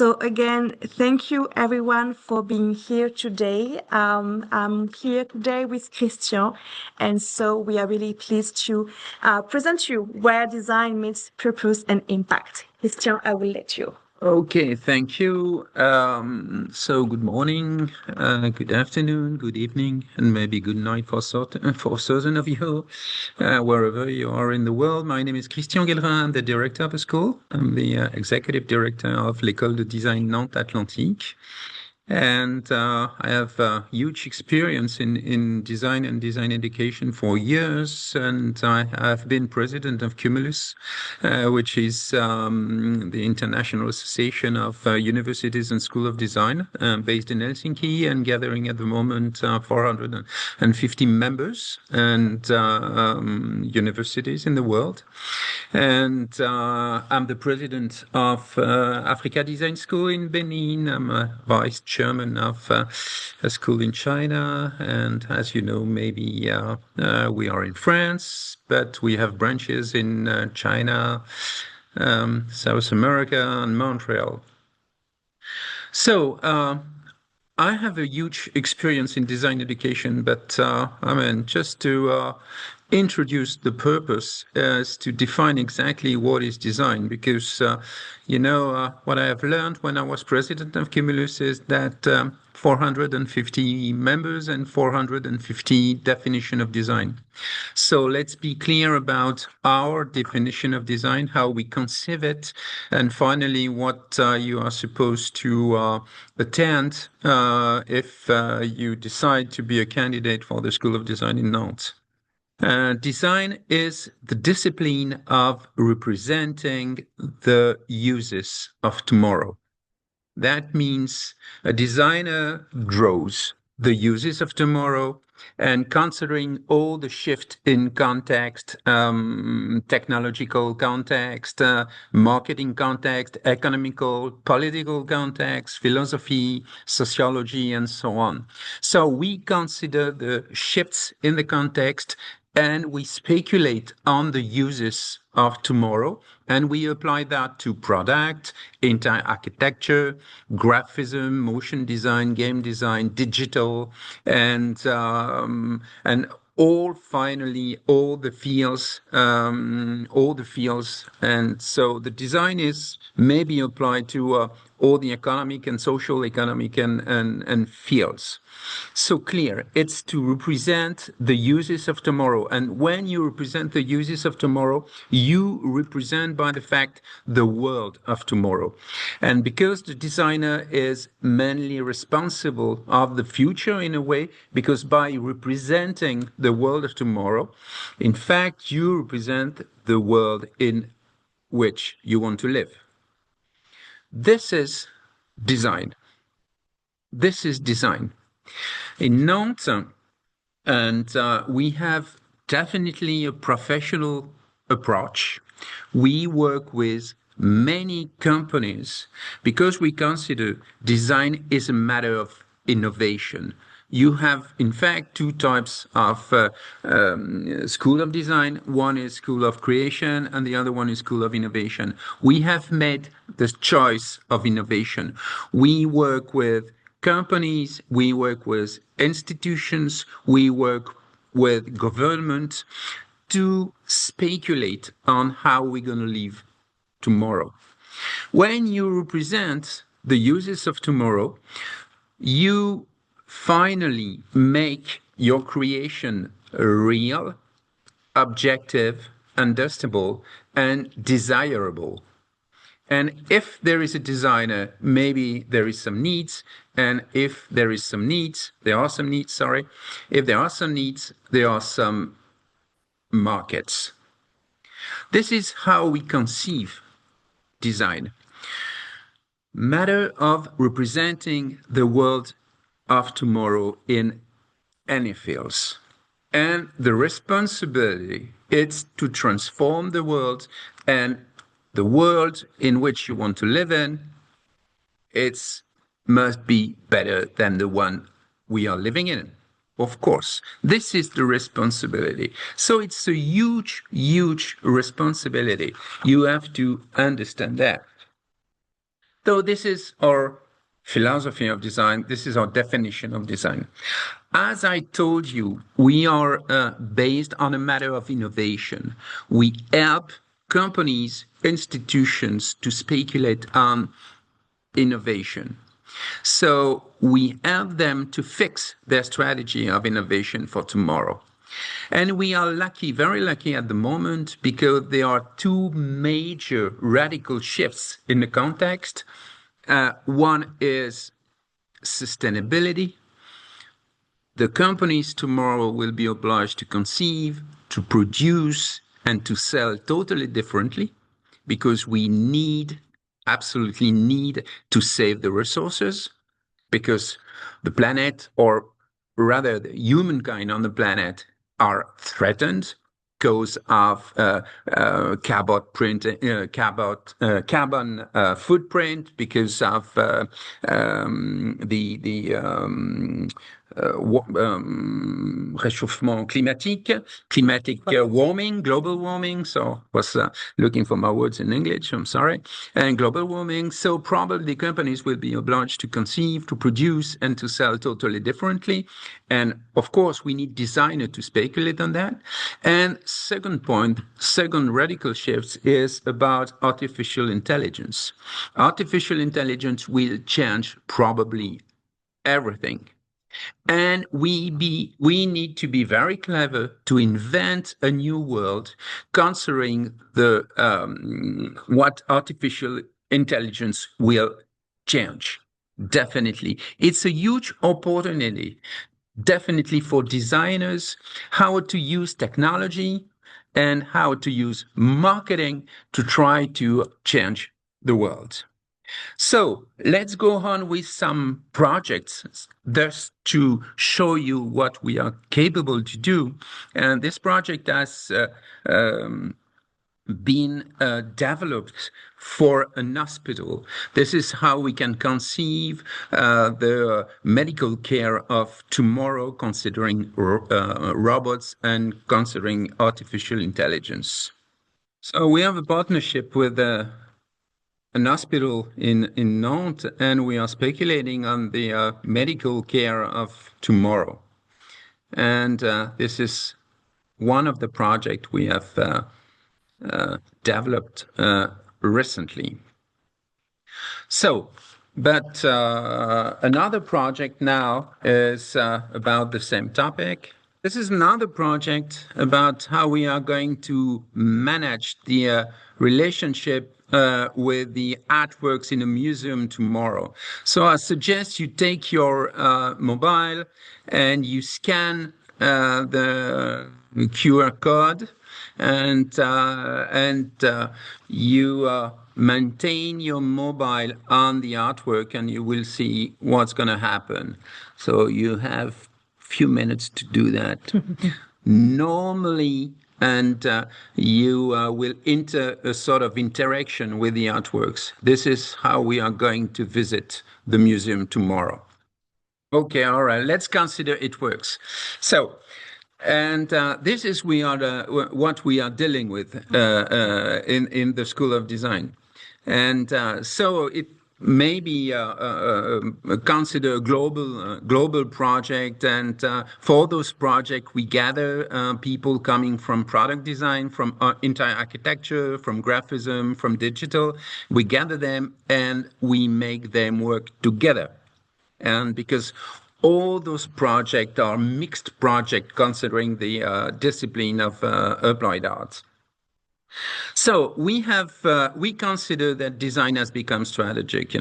So again, thank you everyone for being here today. I'm here today with Christian, and so we are really pleased to present you where design meets purpose and impact. Christian, I will let you. Okay, thank you. So good morning, good afternoon, good evening, and maybe good night for certain of you, wherever you are in the world. My name is Christian Guellerin. I'm the director of the school. I'm the executive director of l'École de Design Nantes Atlantique. And I have huge experience in design and design education for years, and I have been president of Cumulus, which is the International Association of Universities and School of Design, based in Helsinki and gathering at the moment 450 members and universities in the world. And I'm the president of Africa Design School in Benin. I'm a vice chairman of a school in China. And as you know, maybe we are in France, but we have branches in China, South America, and Montreal. So I have a huge experience in design education, but just to introduce the purpose is to define exactly what is design, because what I have learned when I was president of Cumulus is that 450 members and 450 definition of design. So let's be clear about our definition of design, how we conceive it, and finally what you are supposed to attend if you decide to be a candidate for the School of Design in Nantes. Design is the discipline of representing the uses of tomorrow. That means a designer draws the uses of tomorrow and considering all the shift in context, technological context, marketing context, economical, political context, philosophy, sociology, and so on. So we consider the shifts in the context and we speculate on the uses of tomorrow, and we apply that to product, entire architecture, graphism, motion design, game design, digital, and all the fields, and so the design is maybe applied to all the economic and social economic and fields. So clear, it's to represent the uses of tomorrow. And when you represent the uses of tomorrow, you represent by the fact the world of tomorrow. And because the designer is mainly responsible of the future in a way, because by representing the world of tomorrow, in fact, you represent the world in which you want to live. This is design. This is design. In Nantes, and we have definitely a professional approach. We work with many companies because we consider design is a matter of innovation. You have, in fact, two types of school of design. One is school of creation and the other one is school of innovation. We have made the choice of innovation. We work with companies, we work with institutions, we work with government to speculate on how we're going to live tomorrow. When you represent the uses of tomorrow, you finally make your creation real, objective, understandable, and desirable. And if there is a designer, maybe there is some needs. And if there is some needs, there are some needs, sorry. If there are some needs, there are some markets. This is how we conceive design. Matter of representing the world of tomorrow in any fields. And the responsibility is to transform the world, and the world in which you want to live in, it must be better than the one we are living in. Of course, this is the responsibility. So it's a huge, huge responsibility. You have to understand that. So this is our philosophy of design. This is our definition of design. As I told you, we are based on a matter of innovation. We help companies, institutions to speculate on innovation. So we help them to fix their strategy of innovation for tomorrow. And we are lucky, very lucky at the moment, because there are two major radical shifts in the context. One is sustainability. The companies tomorrow will be obliged to conceive, to produce, and to sell totally differently because we absolutely need to save the resources because the planet, or rather the humankind on the planet, are threatened because of carbon footprint, because of the réchauffement climatic warming, global warming. So I was looking for my words in English, I'm sorry. And global warming. So probably companies will be obliged to conceive, to produce, and to sell totally differently. And of course, we need designers to speculate on that. And second point, second radical shift is about artificial intelligence. Artificial intelligence will change probably everything. And we need to be very clever to invent a new world, considering what artificial intelligence will change. Definitely, it's a huge opportunity. Definitely for designers, how to use technology and how to use marketing to try to change the world. So let's go on with some projects just to show you what we are capable to do. And this project has been developed for an hospital. This is how we can conceive the medical care of tomorrow, considering robots and considering artificial intelligence. So we have a partnership with an hospital in Nantes, and we are speculating on the medical care of tomorrow. And this is one of the projects we have developed recently. So, but another project now is about the same topic. This is another project about how we are going to manage the relationship with the artworks in a museum tomorrow. So I suggest you take your mobile and you scan the QR code and you maintain your mobile on the artwork and you will see what's going to happen. So you have few minutes to do that. Normally, and you will enter a sort of interaction with the artworks. This is how we are going to visit the museum tomorrow. Okay, all right, let's consider it works. So, and this is what we are dealing with in the School of Design. And so it maybe consider a global project, and for those projects we gather people coming from product design, from entire architecture, from graphism, from digital. We gather them and we make them work together, and because all those projects are mixed projects considering the discipline of applied arts. So we consider that design has become strategic,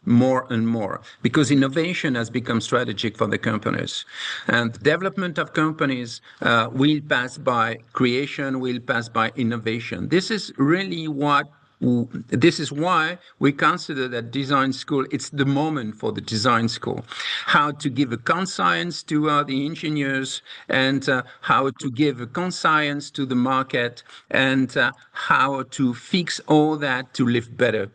more and more, because innovation has become strategic for the companies. And development of companies will pass by creation, will pass by innovation. This is really this is why we consider that design school, it's the moment for the design school. How to give a conscience to the engineers, and how to give a conscience to the market, and how to fix all that to live better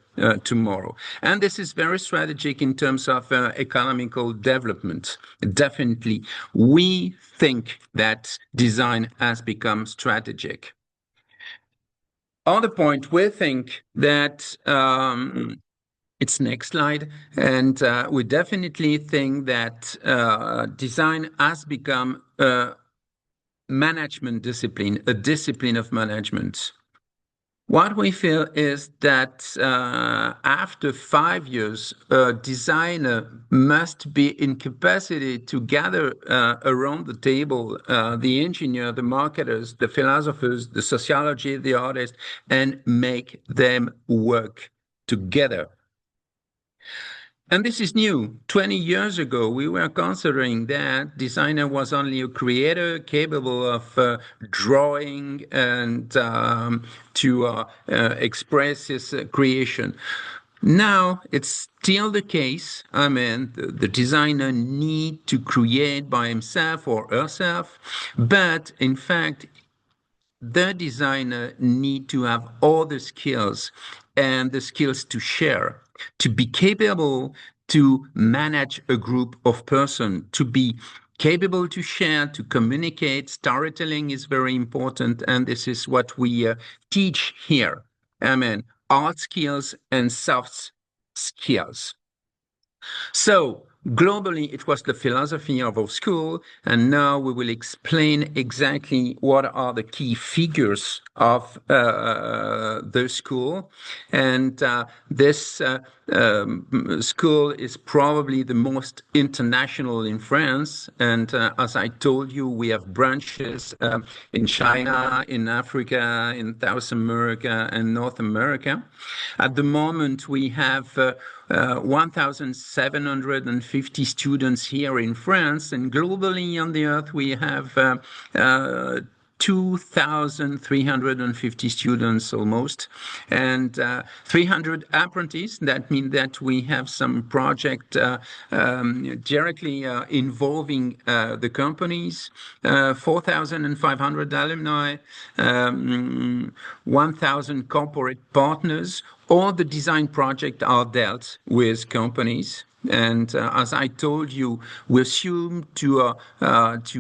tomorrow. And this is very strategic in terms of economical development. Definitely, we think that design has become strategic. On the point, we think that It's next slide. And we definitely think that design has become a management discipline, a discipline of management. What we feel is that after 5 years, a designer must be in capacity to gather around the table the engineer, the marketers, the philosophers, the sociology, the artists, and make them work together. And this is new. 20 years ago, we were considering that designer was only a creator capable of drawing and to express his creation. Now it's still the case. I mean, the designer need to create by himself or herself, but in fact, the designer need to have all the skills and the skills to share, to be capable to manage a group of person, to be capable to share, to communicate. Storytelling is very important, and this is what we teach here. I mean, art skills and soft skills. So globally, it was the philosophy of our school, and now we will explain exactly what are the key figures of the school. And this school is probably the most international in France. And as I told you, we have branches in China, in Africa, in South America, and North America. At the moment, we have 1,750 students here in France, and globally on the earth, we have 2,350 students almost, and 300 apprentices. That means that we have some project directly involving the companies, 4,500 alumni, 1,000 corporate partners. All the design projects are dealt with companies. And as I told you, we assume to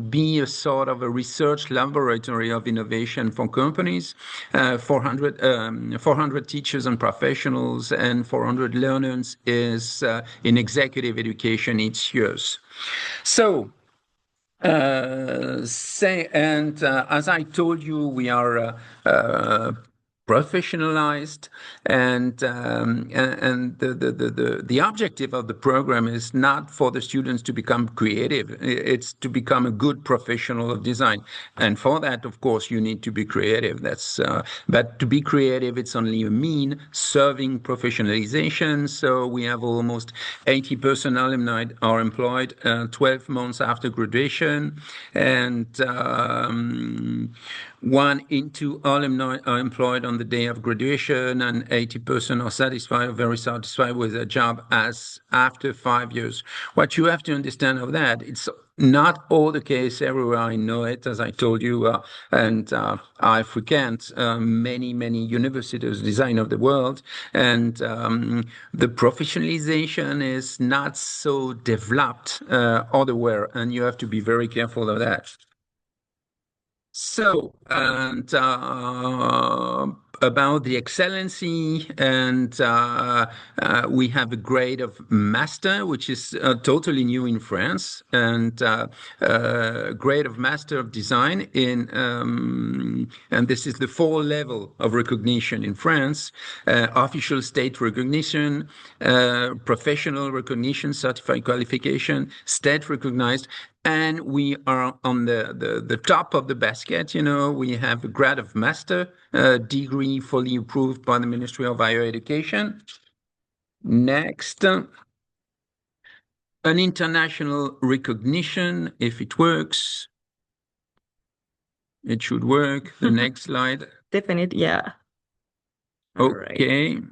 be a sort of a research laboratory of innovation for companies, 400 teachers and professionals, and 400 learners is in executive education each year. So, as I told you, we are professionalized, and the objective of the program is not for the students to become creative. It's to become a good professional of design, and for that, of course, you need to be creative. But to be creative, it's only a mean serving professionalization. So we have almost 80% alumni are employed 12 months after graduation, and 1 in 2 alumni are employed on the day of graduation, and 80% are satisfied, or very satisfied with their job as after 5 years. What you have to understand of that, it's not all the case everywhere. I know it, as I told you, and I frequent many universities, design of the world, and the professionalization is not so developed everywhere, and you have to be very careful of that. So, and about the excellency, and we have a grade of master, which is totally new in France, and grade of master of design and this is the 4 level of recognition in France: official state recognition, professional recognition, certified qualification, state recognized. And we are on the top of the basket. We have a grade of master degree fully approved by the Ministry of Higher Education. Next, an international recognition, if it works. It should work. The next slide. Definitely, yeah. Okay. Right.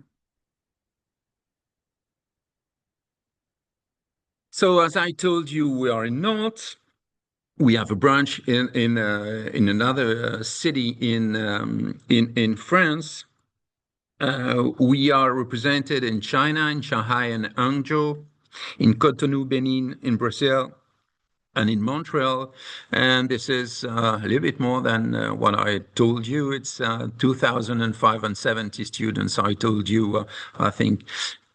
So as I told you, we are in Nantes. We have a branch in another city in France. We are represented in China, in Shanghai and Hangzhou, in Cotonou, Benin, in Brazil, and in Montreal. And this is a little bit more than what I told you. It's 2,570 students. I told you, I think,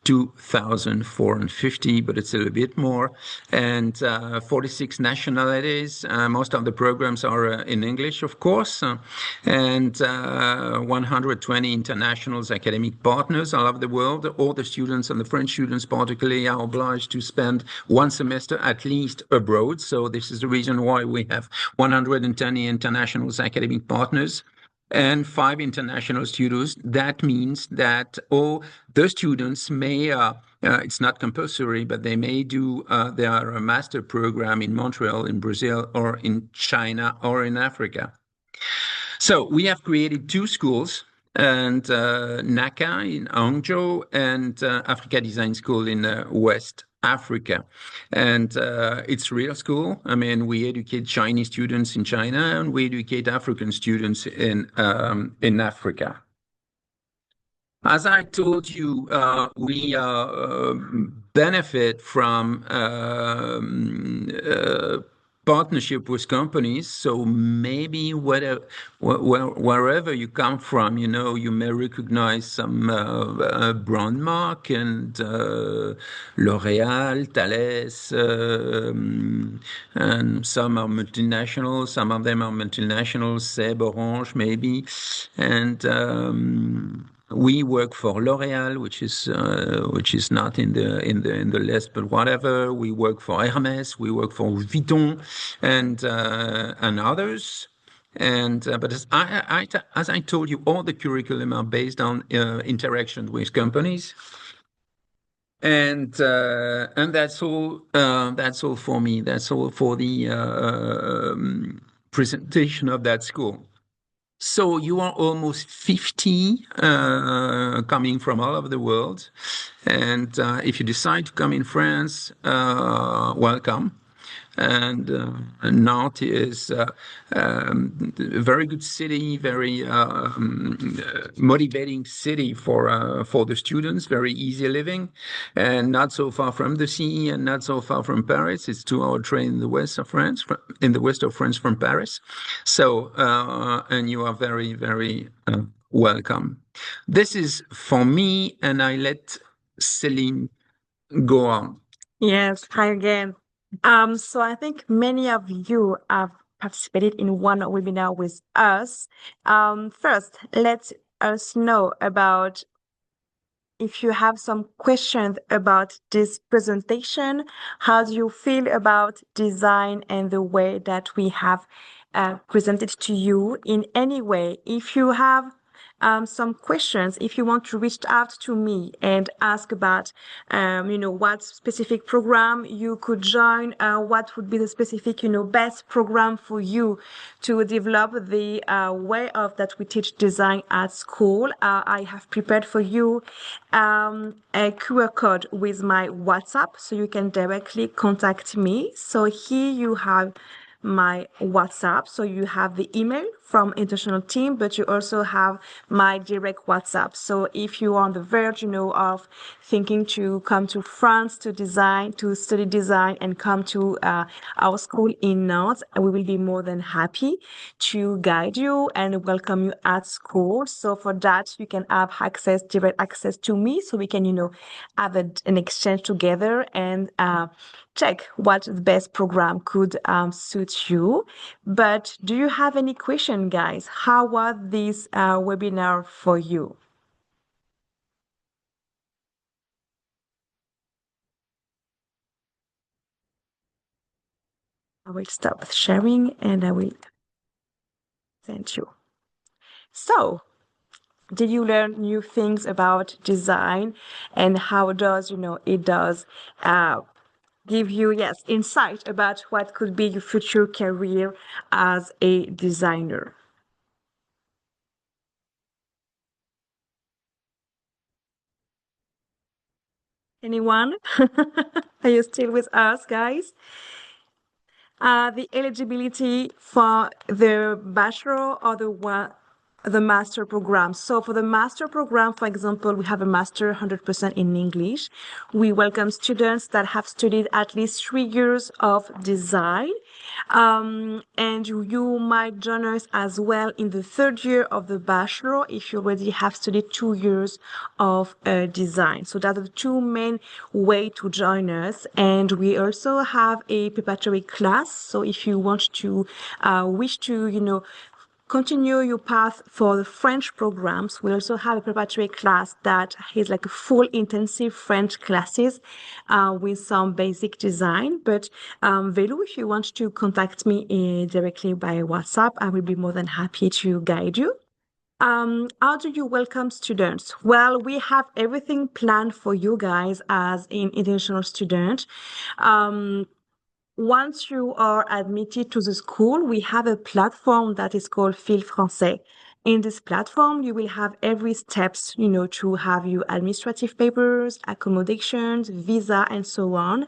2,450, but it's a little bit more, and 46 nationalities. Most of the programs are in English, of course, and 120 international academic partners all over the world. All the students, and the French students particularly, are obliged to spend one semester at least abroad. So this is the reason why we have 110 international academic partners and 5 international students. That means that all the students may, it's not compulsory, but they may do their master program in Montreal, in Brazil, or in China, or in Africa. So we have created 2 schools, and NACA in Hangzhou, and Africa Design School in West Africa. And it's real school. I mean, we educate Chinese students in China, and we educate African students in Africa. As I told you, we benefit from partnership with companies. So maybe wherever you come from, you may recognize some brand mark, and L'Oréal, Thales, and some are multinational. Some of them are multinational, Seb, Orange, maybe, and we work for L'Oréal, which is not in the list, but whatever. We work for Hermès, we work for Vuitton, and others. And but as I told you, all the curriculum are based on interaction with companies, and that's all. That's all for me. That's all for the presentation of that school. So you are almost 50 coming from all over the world. And if you decide to come in France, welcome. And Nantes is a very good city, very motivating city for the students, very easy living, and not so far from the sea, and not so far from Paris. It's 2-hour train in the west of France, from Paris. So, and you are very, very welcome. This is for me, and I let Celine go on. Yes, hi again. So I think many of you have participated in one webinar with us. First, let us know about if you have some questions about this presentation. How do you feel about design and the way that we have presented to you in any way? If you have some questions, if you want to reach out to me and ask about, what specific program you could join, what would be the specific, best program for you to develop the way of that we teach design at school, I have prepared for you a QR code with my WhatsApp, so you can directly contact me. So here you have my WhatsApp. So you have the email from international team, but you also have my direct WhatsApp. So if you're on the verge, of thinking to come to France to study design and come to our school in Nantes, we will be more than happy to guide you and welcome you at school. So for that, you can have direct access to me, so we can, have an exchange together and check what the best program could suit you. But do you have any question, guys? How was this webinar for you? I will stop sharing and I will send you. So, did you learn new things about design, and how does, it does give you, yes, insight about what could be your future career as a designer? Anyone? Are you still with us, guys? The eligibility for the bachelor or the one The master program. So for the master program, for example, we have a master 100% in English. We welcome students that have studied at least 3 years of design. And you might join us as well in the third year of the bachelor if you already have studied 2 years of design. So that's the two main way to join us. And we also have a preparatory class. So if you want to wish to, continue your path for the French programs, we also have a preparatory class that is like a full intensive French classes with some basic design. But Velu, if you want to contact me directly by WhatsApp, I will be more than happy to guide you. How do you welcome students? Well, we have everything planned for you guys as an international student. Once you are admitted to the school, we have a platform that is called Fil Français. In this platform, you will have every steps, to have your administrative papers, accommodations, visa, and so on.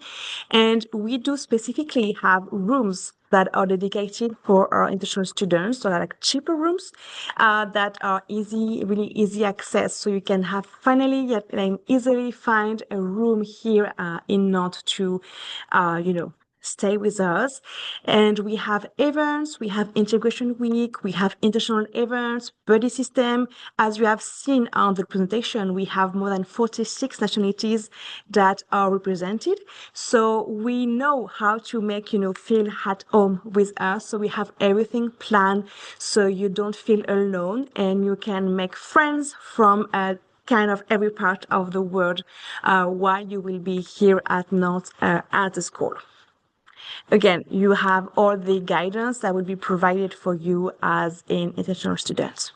And we do specifically have rooms that are dedicated for our international students, so like cheaper rooms that are really easy access. So you can have finally yet easily find a room here in Nantes to, stay with us. And we have events, we have integration week, we have international events, buddy system. As you have seen on the presentation, we have more than 46 nationalities that are represented. So we know how to make, feel at home with us. So we have everything planned so you don't feel alone and you can make friends from kind of every part of the world while you will be here at Nantes at the school. Again, you have all the guidance that will be provided for you as an international student.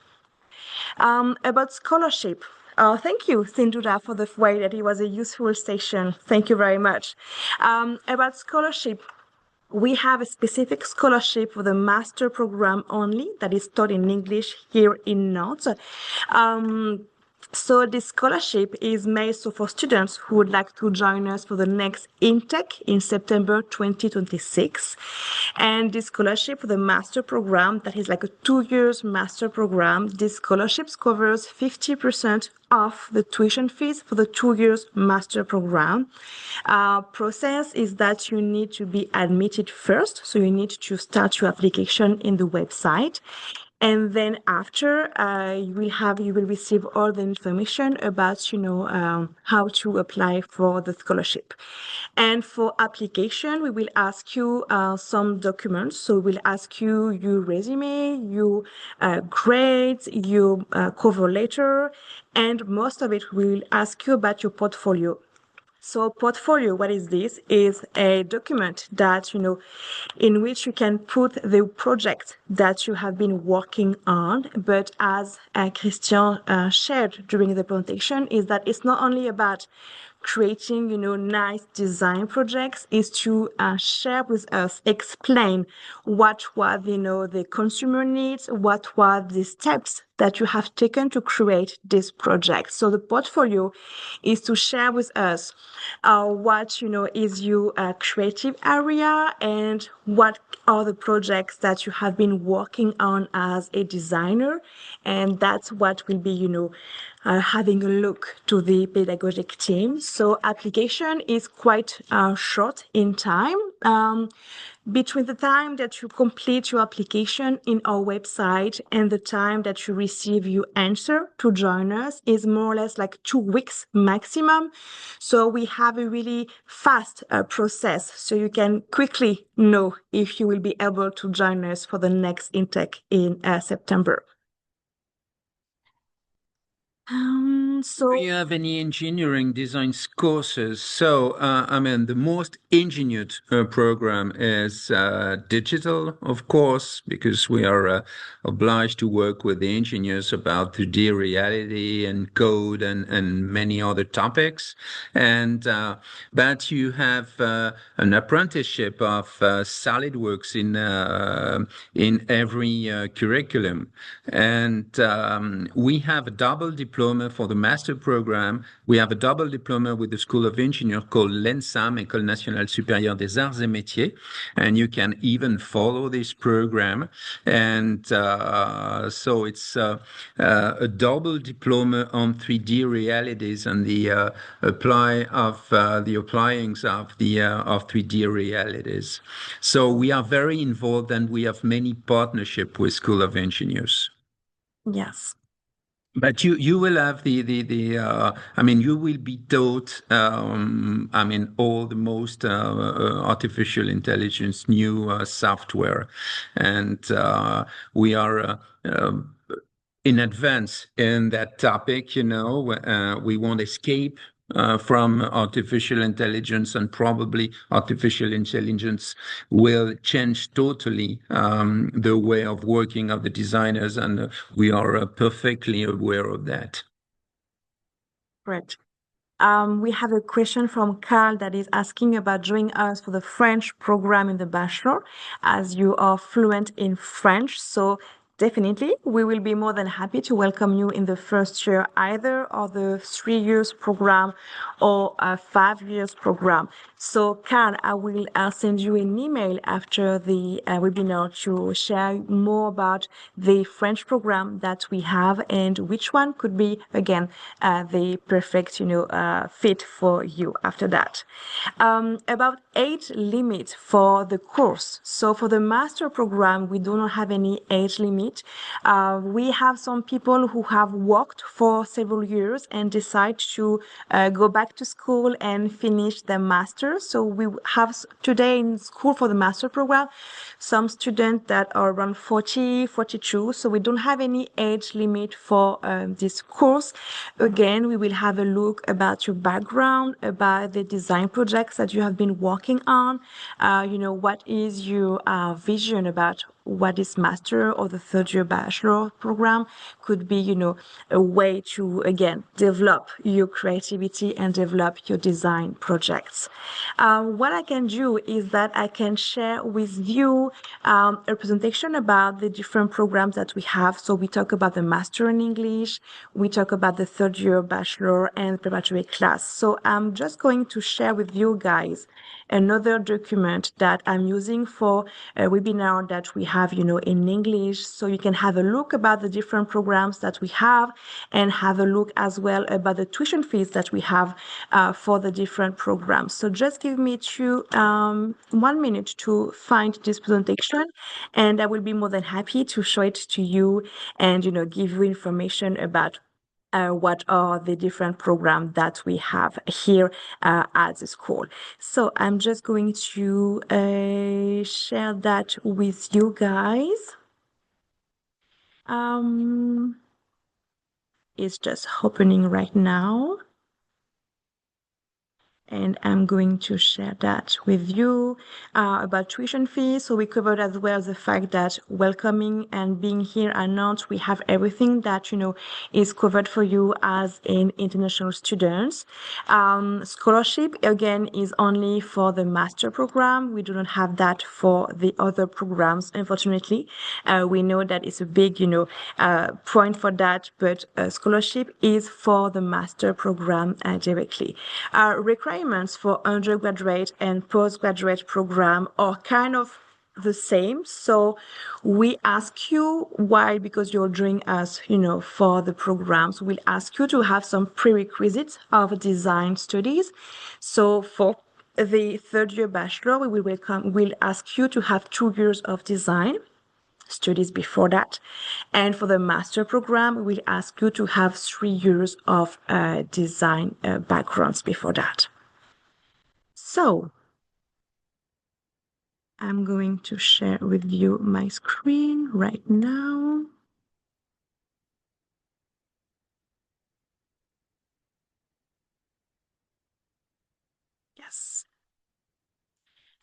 About scholarship. Thank you, Sindhuda, for the way that it was a useful session. Thank you very much. About scholarship, we have a specific scholarship for the master program only that is taught in English here in Nantes. So this scholarship is made for students who would like to join us for the next intake in September 2026. And this scholarship for the master program, that is like a 2 years master program, this scholarship covers 50% of the tuition fees for the 2 years master program. Process is that you need to be admitted first. So you need to start your application in the website. And then after, you will receive all the information about, how to apply for the scholarship. And for application, we will ask you some documents. So we'll ask you your resume, your grades, your cover letter, and most of it we will ask you about your portfolio. So portfolio, what is this? Is a document that, in which you can put the project that you have been working on. But as Christian shared during the presentation, is that it's not only about creating, nice design projects, is to share with us, explain what was, the consumer needs, what were the steps that you have taken to create this project. So the portfolio is to share with us what, is your creative area and what are the projects that you have been working on as a designer. And that's what will be, having a look to the pedagogic team. So application is quite short in time. Between the time that you complete your application in our website and the time that you receive your answer to join us is more or less like 2 weeks maximum. So we have a really fast process. So you can quickly know if you will be able to join us for the next intake in September. Do you have any engineering design courses? So, the most engineered program is digital, of course, because we are obliged to work with the engineers about 3D reality and code and many other topics. And but you have an apprenticeship of SolidWorks in every curriculum, and we have a double diploma diploma for the master program. We have a double diploma with the School of Engineering called l'ENSAM, École Nationale Supérieure des Arts et Métiers. And you can even follow this program. And so it's a double diploma on 3D realities and the applyings of 3D realities. So we are very involved and we have many partnership with School of Engineers. Yes. But you will have I mean you will be taught I mean all the most artificial intelligence new software, and we are in advance in that topic. We won't escape from artificial intelligence, and probably artificial intelligence will change totally the way of working of the designers, and we are perfectly aware of that. Great. We have a question from Carl that is asking about joining us for the French program in the bachelor, as you are fluent in French. So definitely, we will be more than happy to welcome you in the first year, either of the 3 years program or a 5 years program. So, Carl, I will send you an email after the webinar to share more about the French program that we have and which one could be, again, the perfect, fit for you after that. About age limit for the course. So for the master program, we do not have any age limit. We have some people who have worked for several years and decide to go back to school and finish their master. So we have today in school for the master program some students that are around 40, 42. So we don't have any age limit for this course. Again, we will have a look about your background, about the design projects that you have been working on. What is your vision about what is master or the third year bachelor program could be, a way to, again, develop your creativity and develop your design projects. What I can do is that I can share with you a presentation about the different programs that we have. So we talk about the master in English, we talk about the third year bachelor and preparatory class. So I'm just going to share with you guys another document that I'm using for a webinar that we have, in English. So you can have a look about the different programs that we have and have a look as well about the tuition fees that we have for the different programs. So just give me 1 minute to find this presentation, and I will be more than happy to show it to you and, give you information about what are the different programs that we have here at the school. So I'm just going to share that with you guys. It's just opening right now. And I'm going to share that with you about tuition fees. So we covered as well the fact that welcoming and being here at Nantes, we have everything that, is covered for you as an international student. Scholarship, again, is only for the master program. We do not have that for the other programs, unfortunately. We know that it's a big, point for that, but scholarship is for the master program directly. Requirements for undergraduate and postgraduate program are kind of the same. So we ask you why, because you're joining us, for the programs, we'll ask you to have some prerequisites of design studies. So for the third year bachelor, we'll ask you to have 2 years of design studies before that. And for the master program, we'll ask you to have 3 years of design backgrounds before that. So I'm going to share with you my screen right now. Yes.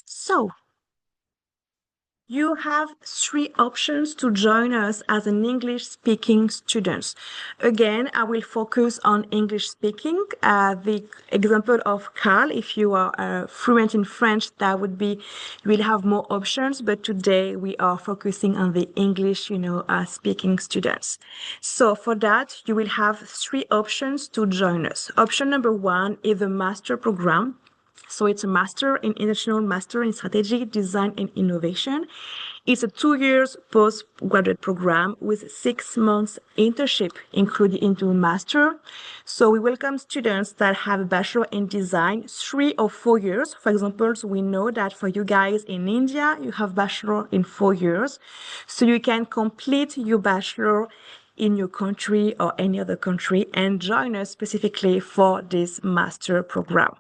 So You have three options to join us as an English speaking student. Again, I will focus on English speaking. The example of Carl, if you are fluent in French, that would be, you will have more options, but today we are focusing on the English, speaking students. So for that, you will have three options to join us. Option number one is the master program. So it's a master in international master in strategy, design, and innovation. It's a 2 years postgraduate program with 6 months internship included into a master. So we welcome students that have a bachelor in design, 3 or 4 years. For example, we know that for you guys in India, you have bachelor in 4 years. So you can complete your bachelor in your country or any other country and join us specifically for this master program.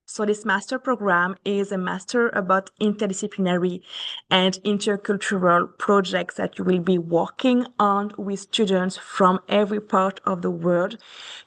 So this master program is a master about interdisciplinary and intercultural projects that you will be working on with students from every part of the world.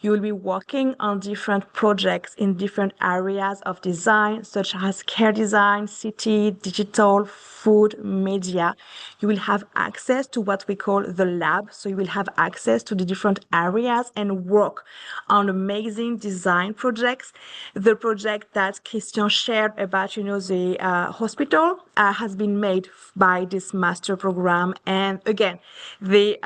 You will be working on different projects in different areas of design, such as care design, city, digital, food, media. You will have access to what we call the lab. So you will have access to the different areas and work on amazing design projects. The project that Christian shared about, the hospital has been made by this master program. And again, the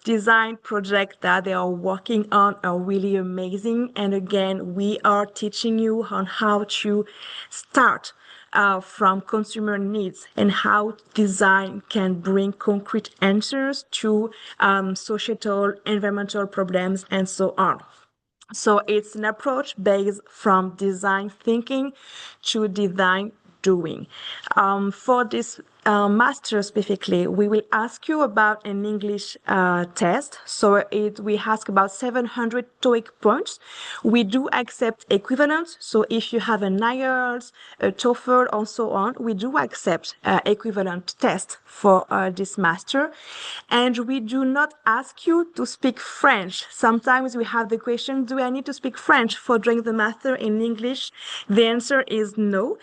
design project that they are working on are really amazing. And again, we are teaching you on how to start from consumer needs and how design can bring concrete answers to societal, environmental problems, and so on. So it's an approach based from design thinking to design doing. For this master specifically, we will ask you about an English test. So we ask about 700 TOEIC points. We do accept equivalents. So if you have an IELTS, a TOEFL, and so on, we do accept equivalent tests for this master. And we do not ask you to speak French. Sometimes we have the question, do I need to speak French for doing the master in English? The answer is no.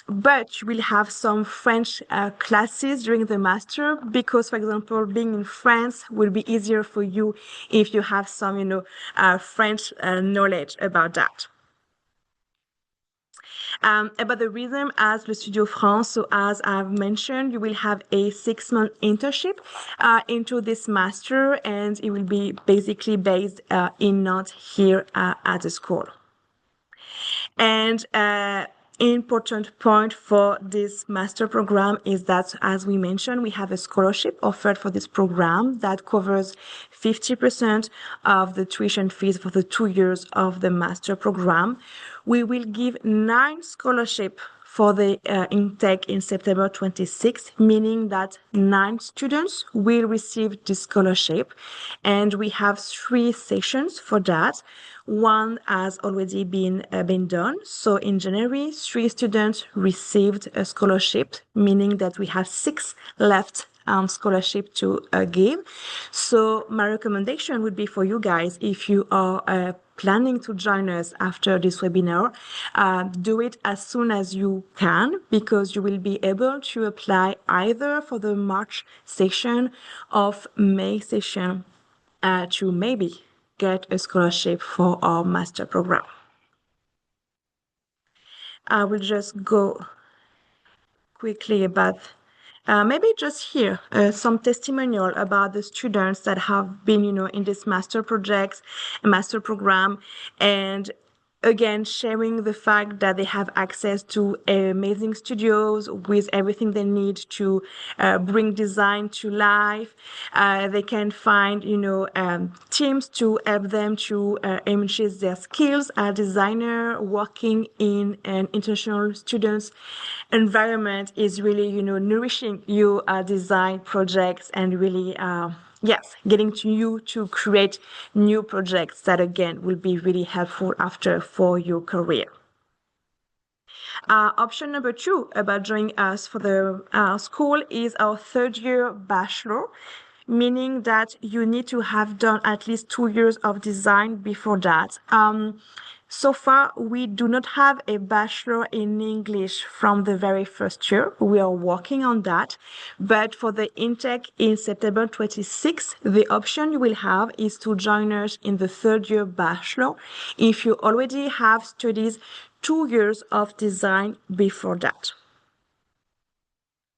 But you will have some French classes during the master because, for example, being in France will be easier for you if you have some, French knowledge about that. About the rhythm as Le Studio France, so as I've mentioned, you will have a 6-month internship into this master, and it will be basically based in Nantes here at the school. And important point for this master program is that, as we mentioned, we have a scholarship offered for this program that covers 50% of the tuition fees for the 2 years of the master program. We will give 9 scholarships for the intake in September 26, meaning that 9 students will receive this scholarship. And we have 3 sessions for that. One has already been done. So in January, 3 students received a scholarship, meaning that we have 6 left scholarship to give. So my recommendation would be for you guys, if you are planning to join us after this webinar, do it as soon as you can, because you will be able to apply either for the March session or May session to maybe get a scholarship for our master program. I will just go quickly about maybe just here some testimonial about the students that have been, in this master projects, master program, and again, sharing the fact that they have access to amazing studios with everything they need to bring design to life. They can find, teams to help them to enrich their skills as designer. Working in an international students environment is really, nourishing your design projects and really yes, getting to you to create new projects that, again, will be really helpful after for your career. Option number 2 about joining us for the school is our 3rd-year bachelor, meaning that you need to have done at least 2 years of design before that. So far, we do not have a bachelor in English from the very first year. We are working on that. But for the intake in September 26th, the option you will have is to join us in the third year bachelor if you already have studied 2 years of design before that.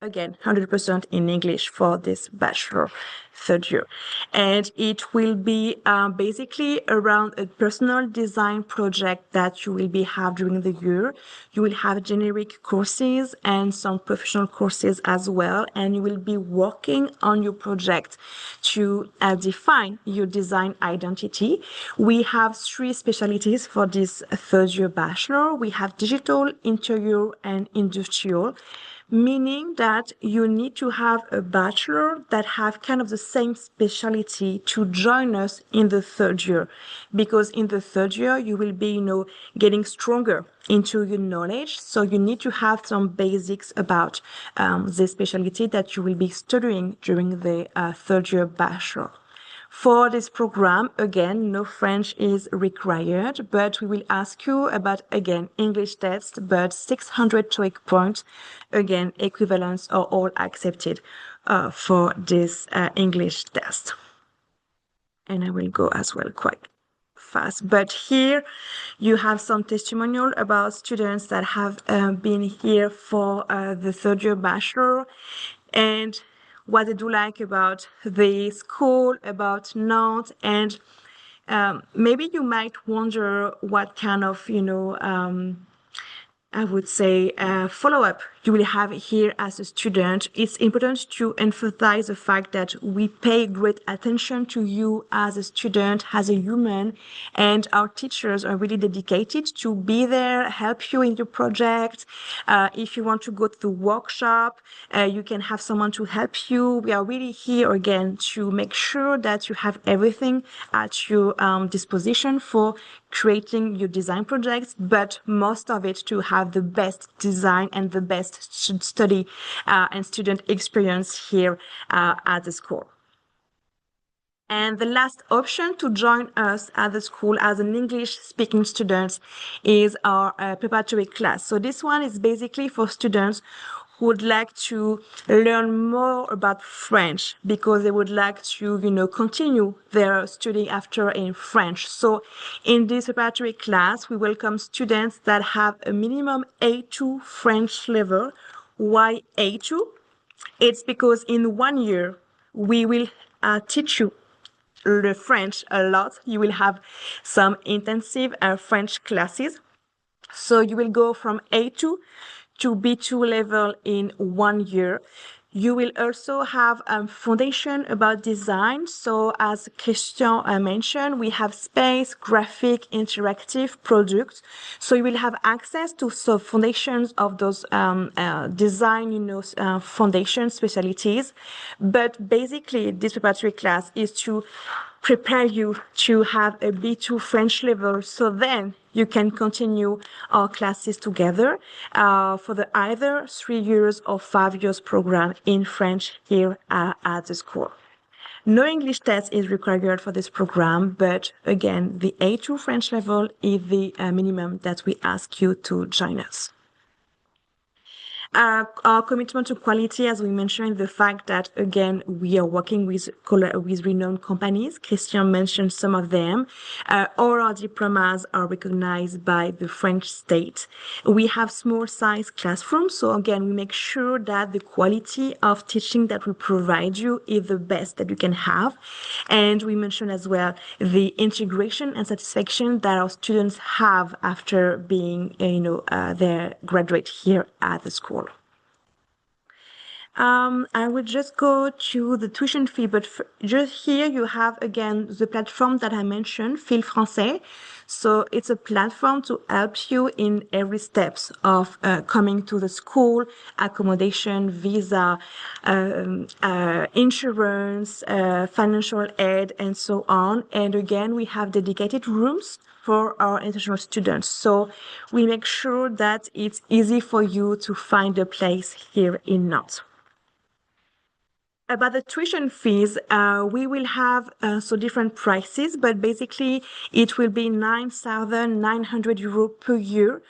Again, 100% in English for this bachelor third year. And it will be basically around a personal design project that you will be have during the year. You will have generic courses and some professional courses as well. And you will be working on your project to define your design identity. We have 3 specialties for this third year bachelor. We have digital, interior, and industrial, meaning that you need to have a bachelor that have kind of the same specialty to join us in the third year, because in the third year you will be getting stronger into your knowledge, so you need to have some basics about the specialty that you will be studying during the third year bachelor. For this program, again, no French is required, but we will ask you about, again, English test, but 600 TOEIC points, again, equivalents are all accepted for this English test. And I will go as well quite fast. But here you have some testimonial about students that have been here for the third year bachelor, and what they do like about the school, about Nantes, and maybe you might wonder what kind of, I would say, follow-up you will have here as a student. It's important to emphasize the fact that we pay great attention to you as a student, as a human, and our teachers are really dedicated to be there, help you in your project. If you want to go to the workshop, you can have someone to help you. We are really here again to make sure that you have everything at your disposition for creating your design projects, but most of it to have the best design and the best study and student experience here at the school. And the last option to join us at the school as an English-speaking student is our preparatory class. So this one is basically for students who would like to learn more about French because they would like to, continue their study after in French. So in this preparatory class, we welcome students that have a minimum A2 French level. Why A2? It's because in 1 year, we will teach you the French a lot. You will have some intensive French classes. So you will go from A2 to B2 level in 1 year. You will also have foundation about design. So as Christian mentioned, we have space, graphic, interactive products. So you will have access to some foundations of those design, foundation specialties. But basically, this preparatory class is to prepare you to have a B2 French level, so then you can continue our classes together for the either 3 years or 5 years program in French here at the school. No English test is required for this program, but again, the A2 French level is the minimum that we ask you to join us. Our commitment to quality, as we mentioned, the fact that, again, we are working with renowned companies. Christian mentioned some of them. All our diplomas are recognized by the French state. We have small size classrooms. So again, we make sure that the quality of teaching that we provide you is the best that you can have. And we mentioned as well the integration and satisfaction that our students have after being, their graduate here at the school. I would just go to the tuition fee, but just here you have again the platform that I mentioned, Fil Français. So it's a platform to help you in every steps of coming to the school, accommodation, visa, insurance, financial aid, and so on. And again, we have dedicated rooms for our international students. So we make sure that it's easy for you to find a place here in Nantes. About the tuition fees, we will have so different prices, but basically it will be 9,900 euros per year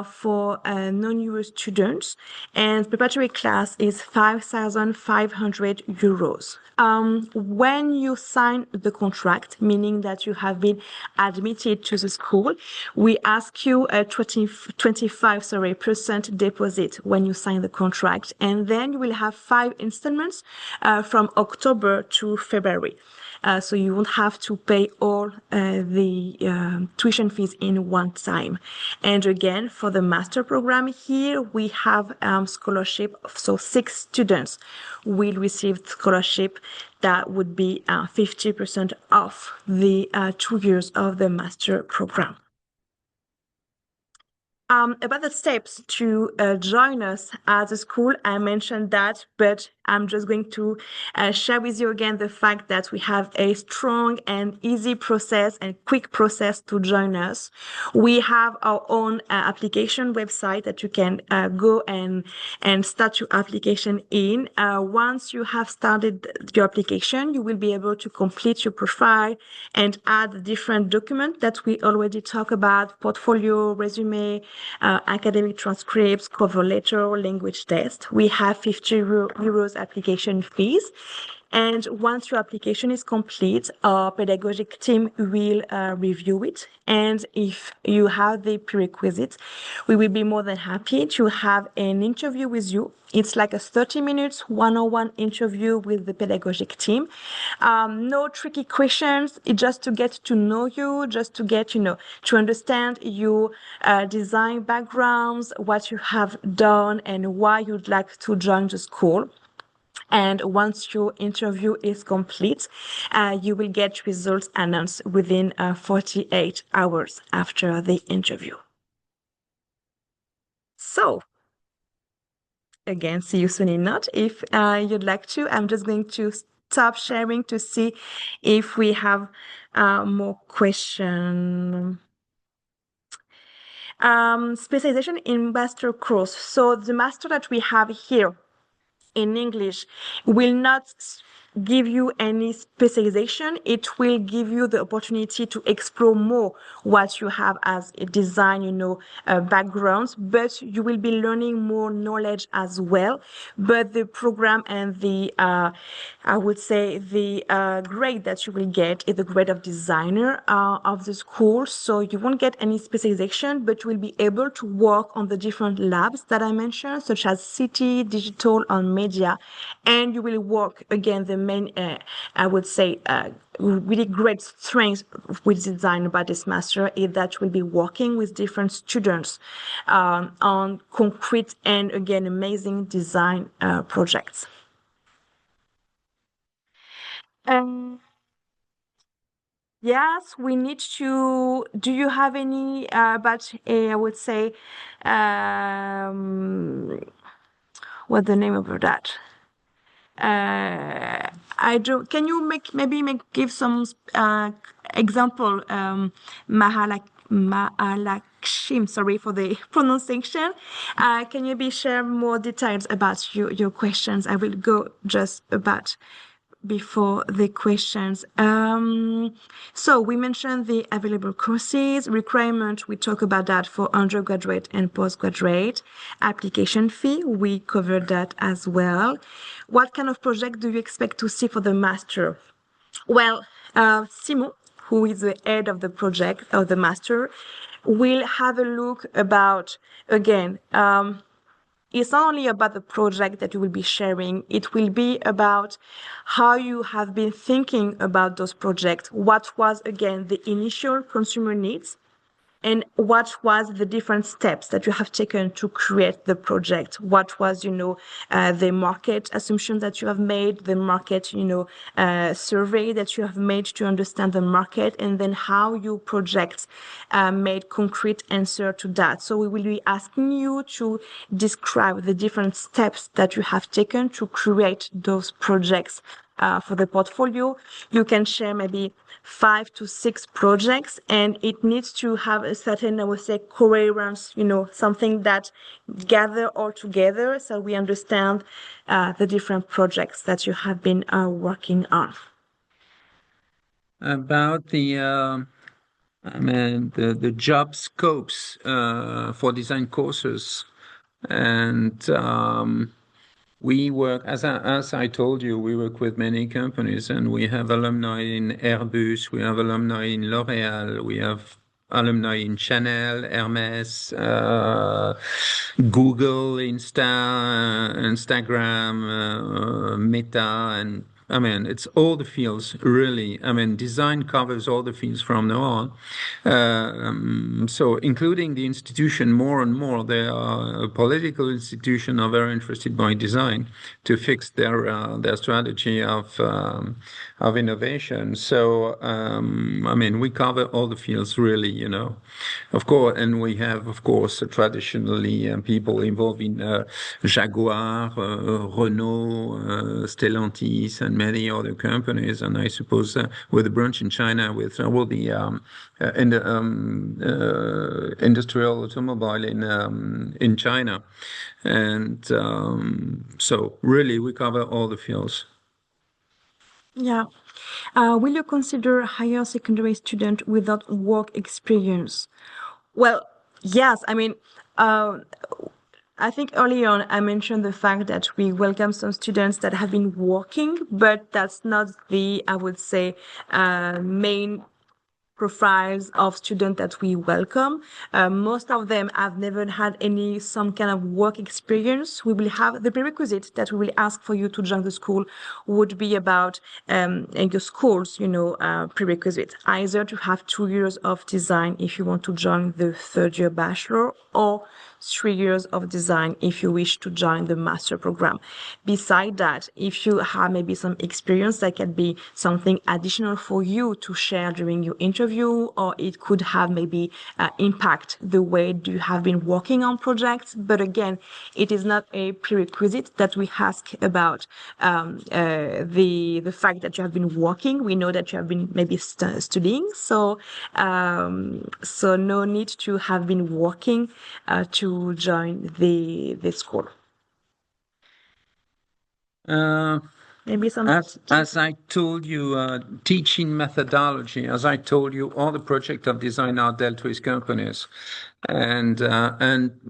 for non-Euro students, and preparatory class is 5,500 euros. When you sign the contract, meaning that you have been admitted to the school, we ask you a 25% deposit when you sign the contract, and then you will have 5 installments from October to February. So you won't have to pay all the tuition fees in one time. And again, for the master program here, we have scholarship. So 6 students will receive scholarship that would be 50% off the 2 years of the master program. About the steps to join us at the school, I mentioned that, but I'm just going to share with you again the fact that we have a strong and easy process and quick process to join us. We have our own application website that you can go and start your application in. Once you have started your application, you will be able to complete your profile and add different documents that we already talked about: portfolio, resume, academic transcripts, cover letter, language test. We have 50 euros application fees. And once your application is complete, our pedagogic team will review it. And if you have the prerequisites, we will be more than happy to have an interview with you. It's like a 30 minutes one-on-one interview with the pedagogic team. No tricky questions. It's just to get to know you, just to get, to understand your design backgrounds, what you have done, and why you'd like to join the school. And once your interview is complete, you will get results announced within 48 hours after the interview. So, again, see you soon in Nantes. If you'd like to, I'm just going to stop sharing to see if we have more questions. Specialization in master course. So the master that we have here in English will not give you any specialization. It will give you the opportunity to explore more what you have as a design, backgrounds, but you will be learning more knowledge as well. But the program and the, I would say the grade that you will get is the grade of designer of the school. So you won't get any specialization, but you will be able to work on the different labs that I mentioned, such as CT, digital, and media. And you will work, again, the main, I would say, really great strength with design about this master is that we'll be working with different students on concrete and, again, amazing design projects. Yes, we need to. Do you have any? But I would say, what's the name of that? I do. Can you give some example? Mahalakshim, sorry for the pronunciation. Can you share more details about your questions? I will go just about before the questions. So we mentioned the available courses, requirement, we talk about that for undergraduate and postgraduate. Application fee, we covered that as well. What kind of project do you expect to see for the master? Well, Simon, who is the head of the project, of the master, will have a look about, again, it's not only about the project that you will be sharing, it will be about how you have been thinking about those projects. What was, again, the initial consumer needs, and what was the different steps that you have taken to create the project? What was, the market assumption that you have made, the market, survey that you have made to understand the market, and then how you project made concrete answer to that. So we will be asking you to describe the different steps that you have taken to create those projects for the portfolio, you can share maybe 5 to 6 projects, and it needs to have a certain, I would say, coherence, something that gather all together so we understand the different projects that you have been working on. About the job scopes for design courses, and we work, as I told you, we work with many companies, and we have alumni in Airbus, we have alumni in L'Oréal, we have alumni in Chanel, Hermes, Google, Instagram, Meta, and I mean, it's all the fields, really. I mean, design covers all the fields from now on. So, including the institution, more and more, political institutions are very interested by design to fix their strategy of innovation. So, I mean, we cover all the fields, really. Of course, and we have, of course, traditionally people involved in Jaguar, Renault, Stellantis, and many other companies. And I suppose with a branch in China, with all the industrial automobile in China, and so really we cover all the fields. Yeah. Will you consider a higher secondary student without work experience? Well, yes. I mean, I think early on I mentioned the fact that we welcome some students that have been working, but that's not the, I would say, main profiles of students that we welcome. Most of them have never had some kind of work experience. We will have the prerequisite that we will ask for you to join the school would be about your school's, prerequisite, either to have 2 years of design if you want to join the third year bachelor, or 3 years of design if you wish to join the master program. Beside that, if you have maybe some experience, that can be something additional for you to share during your interview, or it could have maybe impact the way you have been working on projects. But again, it is not a prerequisite that we ask about the fact that you have been working. We know that you have been maybe studying, so no need to have been working to join the school. Maybe some as I told you, teaching methodology. As I told you, all the project of design are dealt with companies, and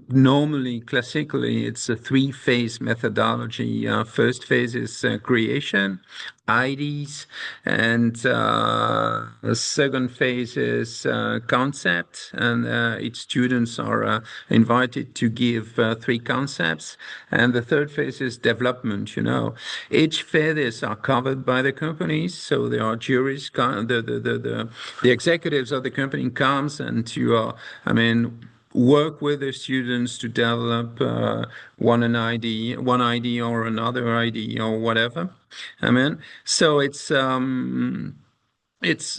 normally, classically, it's a 3-phase methodology. First phase is creation, IDs, and the second phase is concept, and each students are invited to give 3 concepts, and the third phase is development. Each phases are covered by the companies, so there are juries. The executives of the company comes and work with the students to develop one idea or another idea or whatever. So it's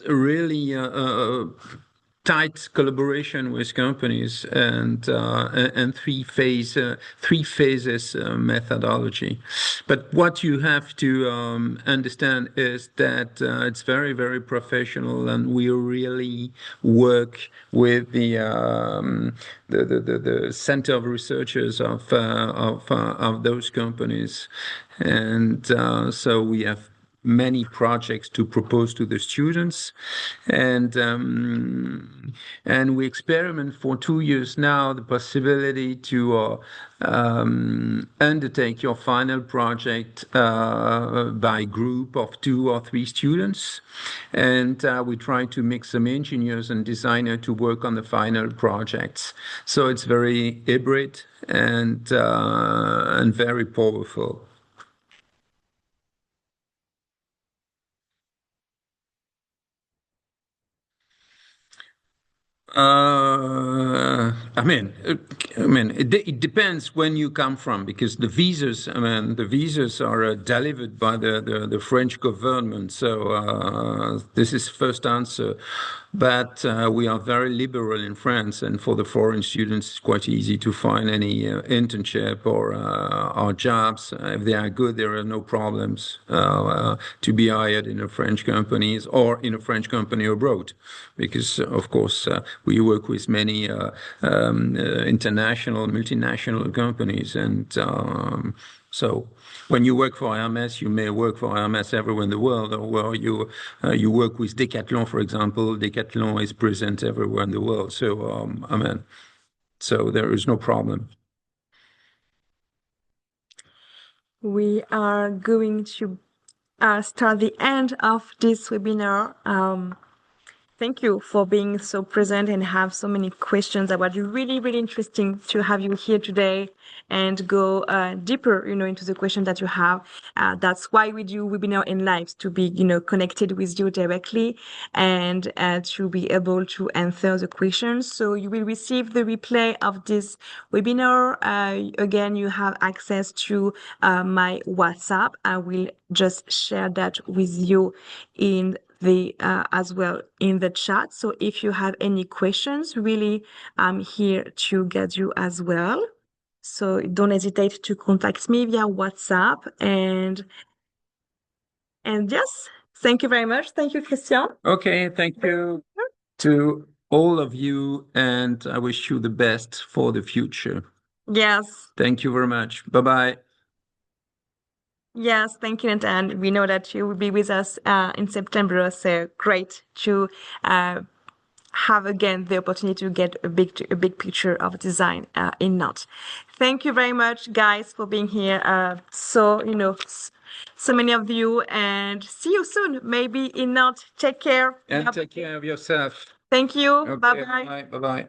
really a tight collaboration with companies, and three phases methodology. But what you have to understand is that it's very, very professional, and we really work with the center of researchers of those companies, and so we have many projects to propose to the students, and we experiment for 2 years now the possibility to undertake your final project by group of 2 or 3 students, and we try to mix some engineers and designers to work on the final projects. So it's very hybrid and very powerful. I mean, it depends when you come from, because the visas, the visas are delivered by the French government. So this is first answer. But we are very liberal in France, and for the foreign students, it's quite easy to find any internship or jobs. If they are good, there are no problems to be hired in a French companies or in a French company abroad, because of course we work with many international, multinational companies, and so when you work for Hermes, you may work for Hermes everywhere in the world, or well, you work with Decathlon, for example. Decathlon is present everywhere in the world. So so there is no problem. We are going to start the end of this webinar. Thank you for being so present and have so many questions. That was really, really interesting to have you here today and go deeper, into the questions that you have. That's why we do webinar in live, to be, connected with you directly and to be able to answer the questions. So you will receive the replay of this webinar. Again, you have access to my WhatsApp. I will just share that with you in the as well in the chat. So if you have any questions, really, I'm here to get you as well. So don't hesitate to contact me via WhatsApp. And yes, thank you very much. Thank you, Christian. Okay, thank you to all of you, and I wish you the best for the future. Yes. Thank you very much. Bye bye. Yes, thank you, and we know that you will be with us in September. So great to have again the opportunity to get a big picture of design in Nantes. Thank you very much, guys, for being here. So so many of you, and see you soon. Maybe in Nantes. Take care. And take care of yourself. Thank you. Okay, Bye bye. bye bye.